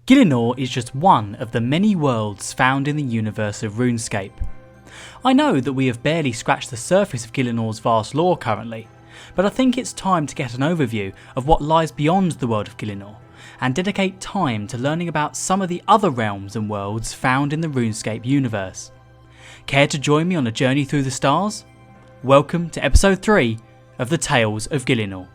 Gielinor is just one of the many worlds found in the universe of RuneScape. I know that we have barely scratched the surface of Gielinor's vast lore currently, but I think it's time to get an overview of what lies beyond the world of Gielinor, and dedicate time to learning about some of the other realms and worlds found in the RuneScape universe. Care to join me on a journey through the stars? Welcome to episode 3 of the Tales of Gielinor.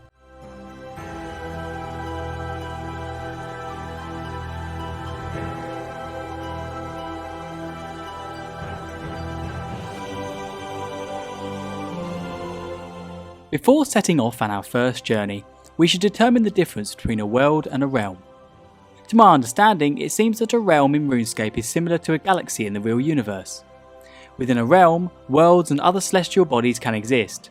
Before setting off on our first journey, we should determine the difference between a world and a realm. To my understanding, it seems that a realm in RuneScape is similar to a galaxy in the real universe. Within a realm, worlds and other celestial bodies can exist.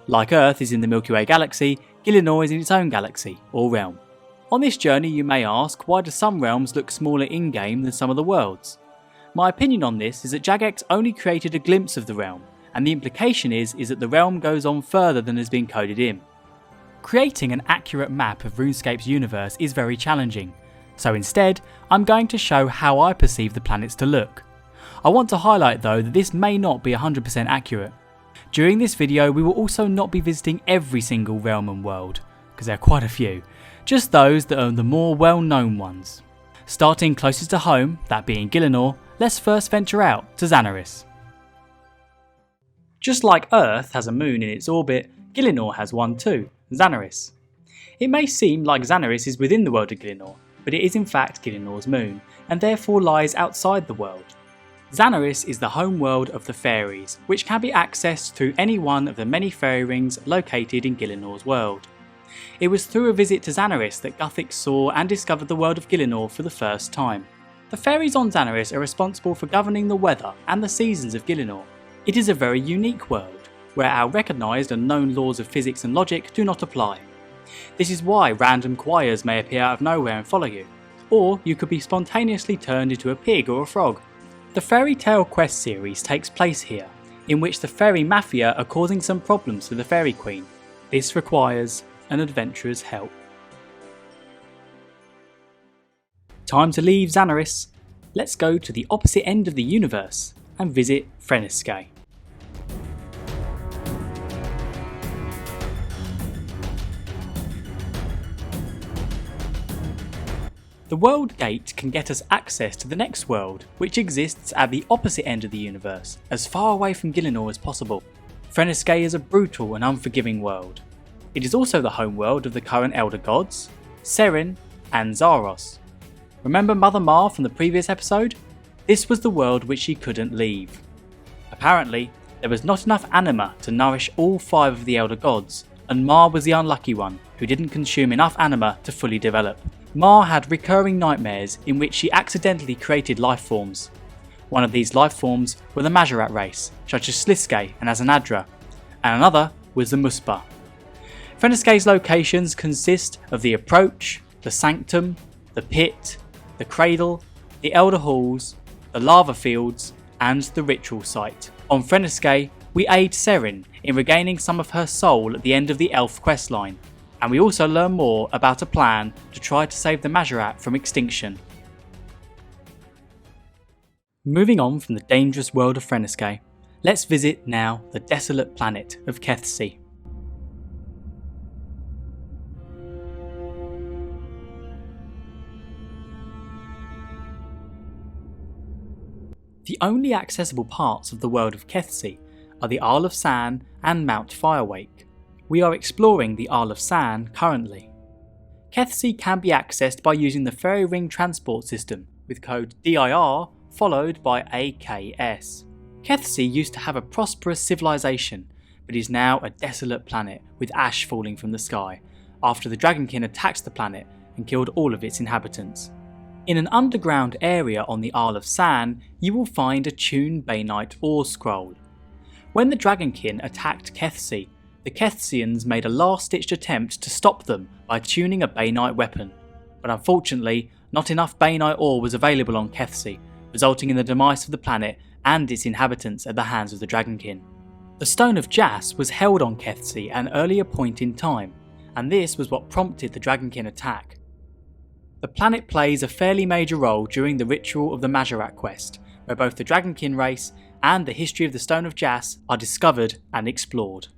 Like Earth is in the Milky Way galaxy, Gielinor is in its own galaxy, or realm. On this journey you may ask, why do some realms look smaller in-game than some of the worlds? My opinion on this is that Jagex only created a glimpse of the realm, and the implication is that the realm goes on further than has been coded in. Creating an accurate map of RuneScape's universe is very challenging, so instead I'm going to show how I perceive the planets to look. I want to highlight though that this may not be 100% accurate. During this video we will also not be visiting every single realm and world, because there are quite a few, just those that are the more well known ones. Starting closest to home, that being Gielinor, let's first venture out to Zanaris. Just like Earth has a moon in its orbit, Gielinor has one too, Zanaris. It may seem like Zanaris is within the world of Gielinor, but it is in fact Gielinor's moon, and therefore lies outside the world. Zanaris is the home world of the fairies, which can be accessed through any one of the many fairy rings located in Gielinor's world. It was through a visit to Zanaris that Guthix saw and discovered the world of Gielinor for the first time. The fairies on Zanaris are responsible for governing the weather and the seasons of Gielinor. It is a very unique world, where our recognised and known laws of physics and logic do not apply. This is why random choirs may appear out of nowhere and follow you, or you could be spontaneously turned into a pig or a frog. The Fairy Tale Quest series takes place here, in which the fairy mafia are causing some problems for the Fairy Queen. This requires an adventurer's help. Time to leave Zanaris. Let's go to the opposite end of the universe and visit Freneskae. The World Gate can get us access to the next world, which exists at the opposite end of the universe, as far away from Gielinor as possible. Freneskae is a brutal and unforgiving world. It is also the home world of the current Elder Gods, Serin and Zaros. Remember Mother Ma from the previous episode? This was the world which she couldn't leave. Apparently, there was not enough anima to nourish all 5 of the Elder Gods, and Ma was the unlucky one who didn't consume enough anima to fully develop. Ma had recurring nightmares in which she accidentally created life forms. One of these life forms were the Mazcab race, such as Sliske and Azanadra, and another was the Muspa. Freneskae's locations consist of the Approach, the Sanctum, the Pit, the Cradle, the Elder Halls, the Lava Fields, and the Ritual Site. On Freneskae, we aid Serin in regaining some of her soul at the end of the Elf questline, and we also learn more about a plan to try to save the Mazcab from extinction. Moving on from the dangerous world of Freneskae, let's visit now the desolate planet of Kethsi. The only accessible parts of the world of Kethsi are the Isle of San and Mount Firewake. We are exploring the Isle of San currently. Kethsi can be accessed by using the Fairy Ring transport system with code DIR followed by AKS. Kethsi used to have a prosperous civilization, but is now a desolate planet with ash falling from the sky after the Dragonkin attacked the planet and killed all of its inhabitants. In an underground area on the Isle of San, you will find a tuned Bainite ore scroll. When the Dragonkin attacked Kethsi, the Kethsians made a last-ditched attempt to stop them by tuning a Bainite weapon, but unfortunately not enough Bainite ore was available on Kethsi, resulting in the demise of the planet and its inhabitants at the hands of the Dragonkin. The Stone of Jas was held on Kethsi at an earlier point in time, and this was what prompted the Dragonkin attack. The planet plays a fairly major role during the ritual of the Mazcab quest, where both the Dragonkin race and the history of the Stone of Jas are discovered and explored.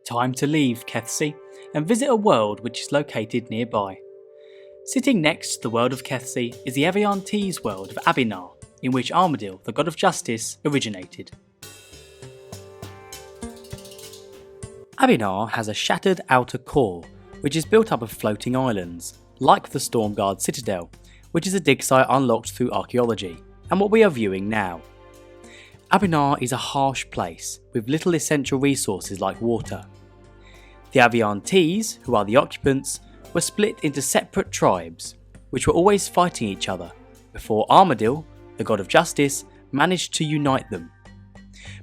Time to leave Kethsi and visit a world which is located nearby. Sitting next to the world of Kethsi is the Ep.III world of Abbinah, in which Armadil, the god of justice, originated. Abbinah has a shattered outer core, which is built up of floating islands, like the Stormguard Citadel, which is a dig site unlocked through archaeology, and what we are viewing now. Abbinah is a harsh place, with little essential resources like water. The Ep.III, who are the occupants, were split into separate tribes, which were always fighting each other, before Armadil, the god of justice, managed to unite them.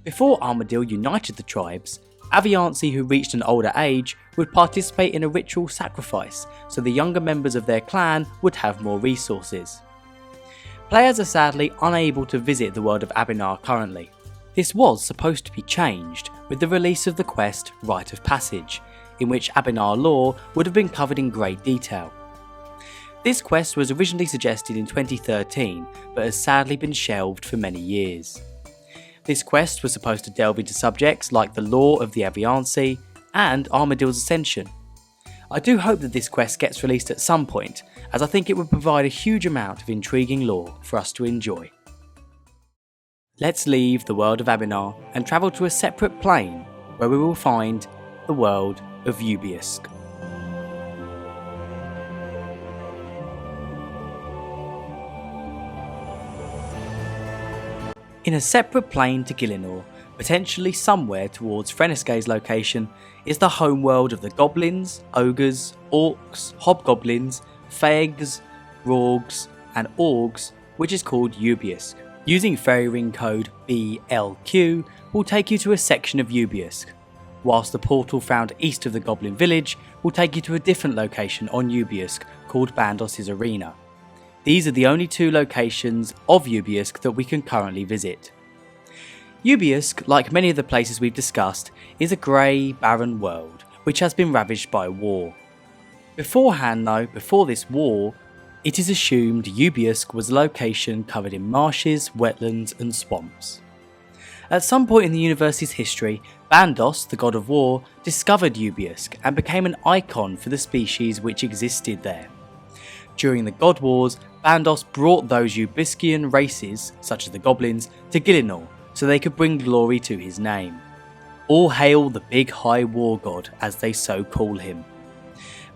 Before Armadil united the tribes, Ep.III who reached an older age would participate in a ritual sacrifice so the younger members of their clan would have more resources. Players are sadly unable to visit the world of Abbinah currently. This was supposed to be changed with the release of the quest Rite of Passage, in which RSLore would have been covered in great detail. This quest was originally suggested in 2013 but has sadly been shelved for many years. This quest was supposed to delve into subjects like the lore of the Ep.III and Armadil's ascension. I do hope that this quest gets released at some point, as I think it would provide a huge amount of intriguing lore for us to enjoy. Let's leave the world of Abbinah and travel to a separate plane where we will find the world of Ubeisk. In a separate plane to Gielinor, potentially somewhere towards Freneskae's location, is the homeworld of the goblins, ogres, orcs, hobgoblins, fags, rorgs and orgs, which is called Ubeisk. Using fairy ring code BLQ will take you to a section of Ubeisk, whilst the portal found east of the goblin village will take you to a different location on Ubeisk called Bandos' Arena. These are the only two locations of Ubeisk that we can currently visit. Ubeisk, like many of the places we've discussed, is a grey, barren world which has been ravaged by war. Beforehand though, before this war, it is assumed Ubeisk was a location covered in marshes, wetlands and swamps. At some point in the universe's history, Bandos, the god of war, discovered Ubeisk and became an icon for the species which existed there. During the God Wars, Bandos brought those Ubeiskian races, such as the goblins, to Gielinor so they could bring glory to his name. All hail the Big High War God, as they so call him.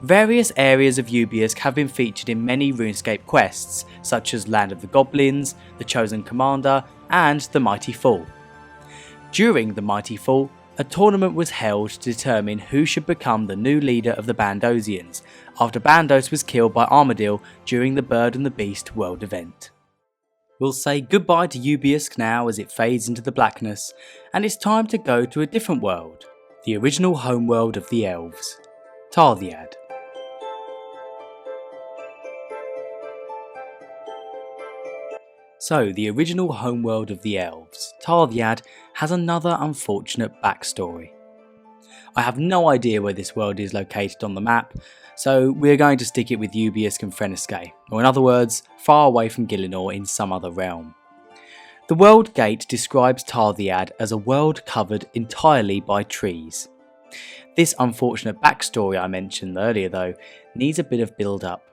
Various areas of Ubeisk have been featured in many RuneScape quests, such as Land of the Goblins, the Chosen Commander, and the Mighty Fall. During the Mighty Fall, a tournament was held to determine who should become the new leader of the Bandosians, after Bandos was killed by Armadil during the Bird and the Beast world event. We'll say goodbye to Ubeisk now as it fades into the blackness, and it's time to go to a different world, the original homeworld of the elves, Tarddiad. So, the original homeworld of the elves, Tarddiad, has another unfortunate backstory. I have no idea where this world is located on the map, so we're going to stick it with Ubeisk and Freneskae, or in other words, far away from Gielinor in some other realm. The World Gate describes Tarddiad as a world covered entirely by trees. This unfortunate backstory I mentioned earlier though, needs a bit of build up.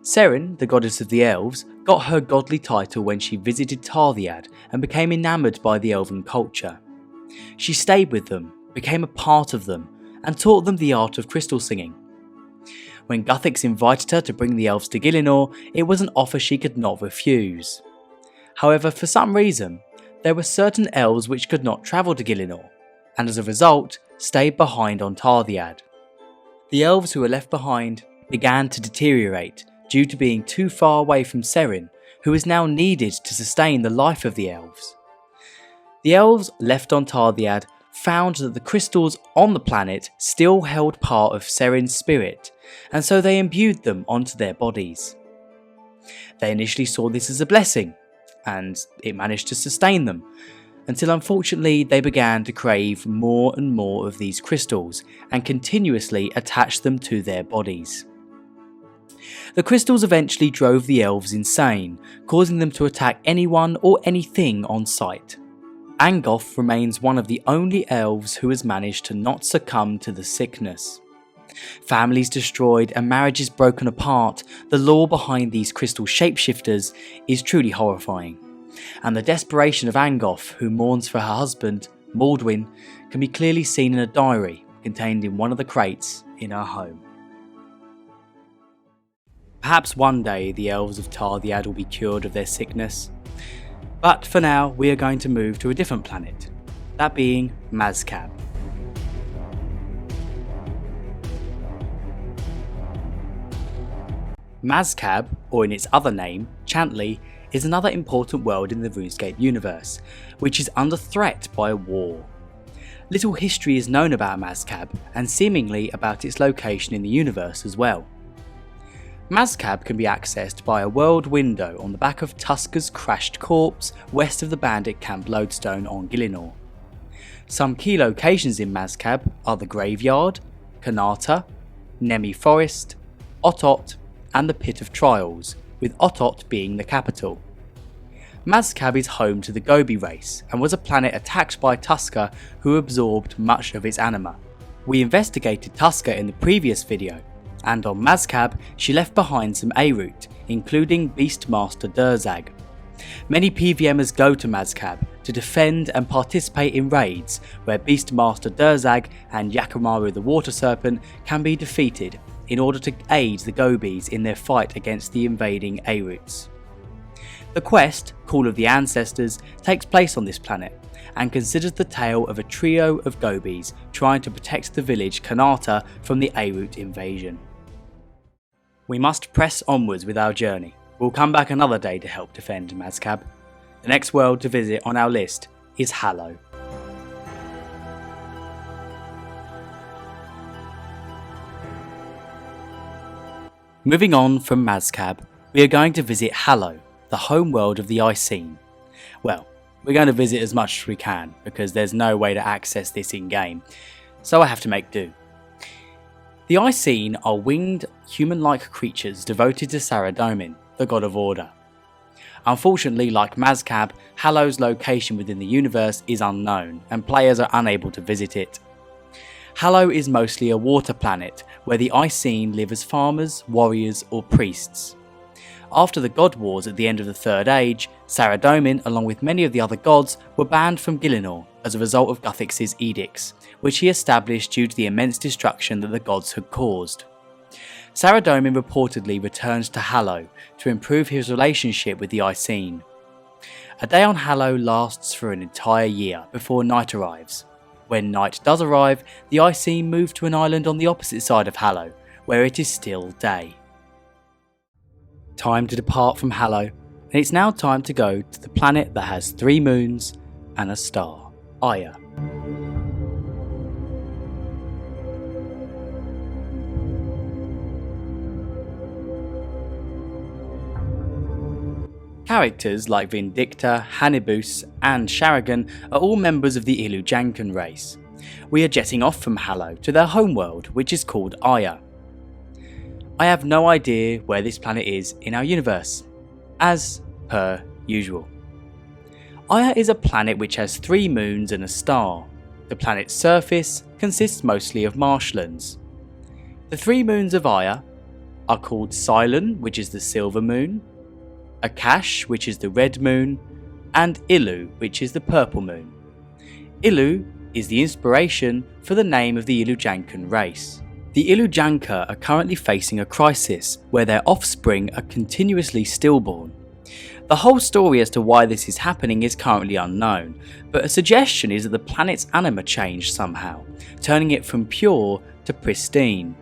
Seren, the goddess of the elves, got her godly title when she visited Tarddiad and became enamoured by the elven culture. She stayed with them, became a part of them, and taught them the art of crystal singing. When Guthix invited her to bring the elves to Gielinor, it was an offer she could not refuse. However, for some reason, there were certain elves which could not travel to Gielinor, and as a result, stayed behind on Tarddiad. The elves who were left behind began to deteriorate due to being too far away from Seren, who is now needed to sustain the life of the elves. The elves left on Tarddiad found that the crystals on the planet still held part of Seren's spirit, and so they imbued them onto their bodies. They initially saw this as a blessing, and it managed to sustain them, until unfortunately they began to crave more and more of these crystals and continuously attach them to their bodies. The crystals eventually drove the elves insane, causing them to attack anyone or anything on sight. Angoth remains one of the only elves who has managed to not succumb to the sickness. Families destroyed and marriages broken apart, the lore behind these crystal shapeshifters is truly horrifying. And the desperation of Angoth, who mourns for her husband, Mordwin, can be clearly seen in a diary contained in one of the crates in her home. Perhaps one day the elves of Tarddiad will be cured of their sickness, but for now we are going to move to a different planet, that being Mazcab. Mazcab, or in its other name, Chantley, is another important world in the RuneScape universe, which is under threat by a war. Little history is known about Mazcab, and seemingly about its location in the universe as well. Mazcab can be accessed by a world window on the back of Tuskar's crashed corpse west of the bandit camp Lodestone on Gielinor. Some key locations in Mazcab are the Graveyard, Kanata, Nemi Forest, Otot, and the Pit of Trials, with Otot being the capital. Mazcab is home to the Gobi race and was a planet attacked by Tuskar who absorbed much of its anima. We investigated Tuskar in the previous video, and on Mazcab she left behind some A-Root, including Beastmaster Durzag. Many PVMers go to Mazcab to defend and participate in raids where Beastmaster Durzag and Yakamaru the Water Serpent can be defeated in order to aid the Gobis in their fight against the invading A-Roots. The quest, Call of the Ancestors, takes place on this planet and considers the tale of a trio of Gobis trying to protect the village Kanata from the A-Root invasion. We must press onwards with our journey. We'll come back another day to help defend Mazcab. The next world to visit on our list is Hallow. Moving on from Mazcab, we are going to visit Hallow, the home world of the Icene. Well, we're going to visit as much as we can because there's no way to access this in-game, so I have to make do. The Icene are winged, human-like creatures devoted to Saradomin, the god of order. Unfortunately, like Mazcab, Hallow's location within the universe is unknown, and players are unable to visit it. Hallow is mostly a water planet, where the Icene live as farmers, warriors, or priests. After the God Wars at the end of the Third Age, Saradomin, along with many of the other gods, were banned from Gielinor as a result of Guthix's edicts, which he established due to the immense destruction that the gods had caused. Saradomin reportedly returns to Hallow to improve his relationship with the Icene. A day on Hallow lasts for an entire year before night arrives. When night does arrive, the Icene move to an island on the opposite side of Hallow, where it is still day. Time to depart from Hallow, and it's now time to go to the planet that has 3 moons and a star, Iaia. Characters like Vindicta, Hannibus and Sharagan are all members of the Ilujankan race. We are jetting off from Hallow to their homeworld, which is called Iaia. I have no idea where this planet is in our universe, as per usual. Iaia is a planet which has 3 moons and a star. The planet's surface consists mostly of marshlands. The 3 moons of Iaia are called Cylon, which is the silver moon, Akash, which is the red moon, and Ilu, which is the purple moon. Ilu is the inspiration for the name of the Ilujankan race. The Ilujanka are currently facing a crisis where their offspring are continuously stillborn. The whole story as to why this is happening is currently unknown, but a suggestion is that the planet's anima changed somehow, turning it from pure to pristine.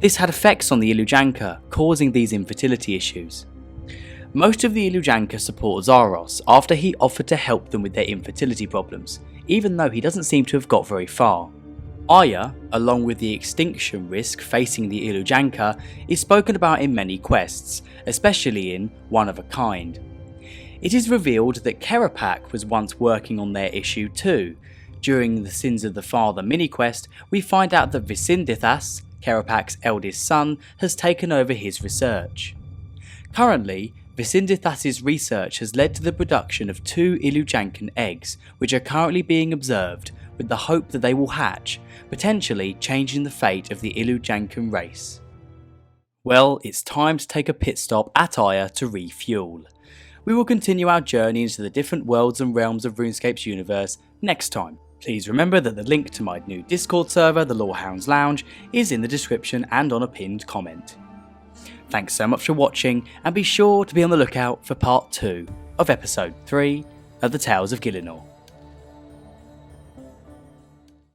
This had effects on the Ilujanka, causing these infertility issues. Most of the Ilujanka support Zaros after he offered to help them with their infertility problems, even though he doesn't seem to have got very far. Iaia, along with the extinction risk facing the Ilujanka, is spoken about in many quests, especially in One of a Kind. It is revealed that Kerapak was once working on their issue too. During the Sins of the Father mini-quest, we find out that Visindithas, Kerapak's eldest son, has taken over his research. Currently, Visindithas's research has led to the production of 2 Ilujankan eggs, which are currently being observed with the hope that they will hatch, potentially changing the fate of the Ilujankan race. Well, it's time to take a pit stop at Iaia to refuel. We will continue our journey into the different worlds and realms of RuneScape's universe next time. Please remember that the link to my new Discord server, the Lorehounds Lounge, is in the description and on a pinned comment. Thanks so much for watching, and be sure to be on the lookout for part 2 of episode 3 of the Tales of Gielinor.